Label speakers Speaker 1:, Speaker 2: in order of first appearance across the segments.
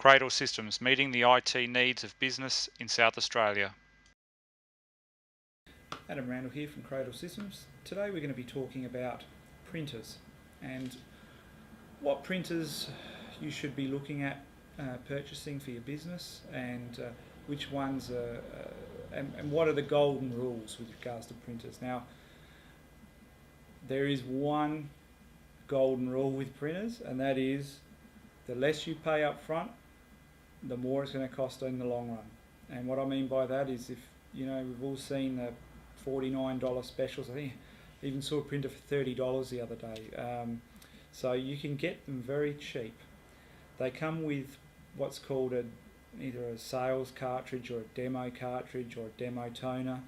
Speaker 1: Creydall Systems, meeting the IT needs of business in South Australia.
Speaker 2: Adam Randall here from Creydall Systems. Today we're going to be talking about printers and what printers you should be looking at purchasing for your business, and which ones and what are the golden rules with regards to printers. Now, there is one golden rule with printers, and that is the less you pay up front, the more it's going to cost in the long run. And what I mean by that is, if we've all seen the $49 specials. I think I even saw a printer for $30 the other day. So you can get them very cheap. They come with what's called either a sales cartridge or a demo cartridge or a demo toner,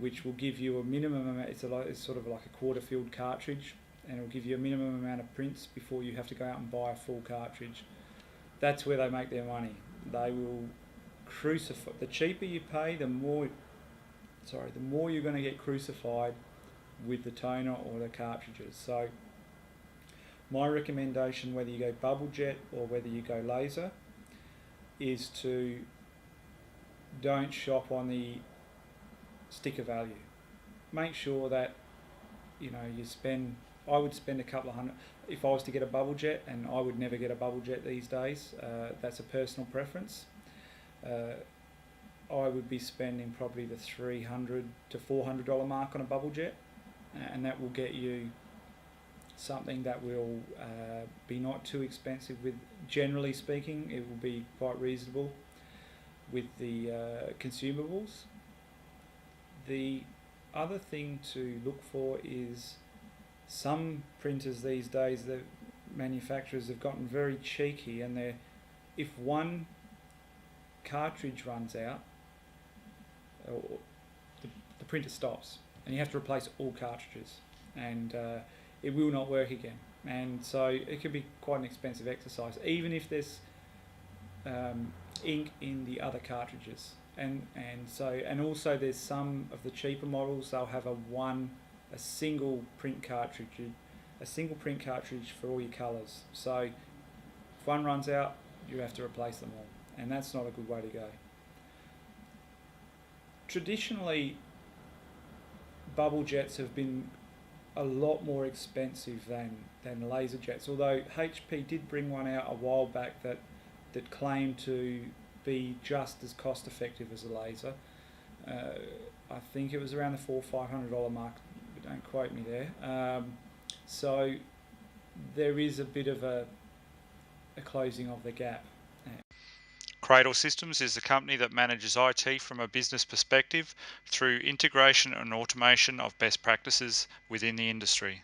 Speaker 2: which will give you a minimum amount. It's sort of like a quarter filled cartridge, and it will give you a minimum amount of prints before you have to go out and buy a full cartridge. That's where they make their money. They will crucify. The cheaper you pay, the more you're going to get crucified with the toner or the cartridges. So my recommendation, whether you go bubble jet or whether you go laser, is to don't shop on the sticker value. Make sure that I would spend a couple of hundred if I was to get a bubble jet, and I would never get a bubble jet these days. That's a personal preference. I would be spending probably the $300 to $400 mark on a bubble jet, and that will get you something that will be not too expensive. Generally speaking, it will be quite reasonable with the consumables. The other thing to look for is some printers these days, the manufacturers have gotten very cheeky, and if one cartridge runs out, the printer stops, and you have to replace all cartridges, and it will not work again. And so it can be quite an expensive exercise, even if there's ink in the other cartridges. And also there's some of the cheaper models, they'll have a single print cartridge for all your colours. So if one runs out, you have to replace them all, and that's not a good way to go. Traditionally, bubble jets have been a lot more expensive than laser jets, although HP did bring one out a while back that claimed to be just as cost effective as a laser. I think it was around the $400 or $500 mark, but don't quote me there. So there is a bit of a closing of the gap.
Speaker 1: Creydall Systems is the company that manages IT from a business perspective through integration and automation of best practices within the industry.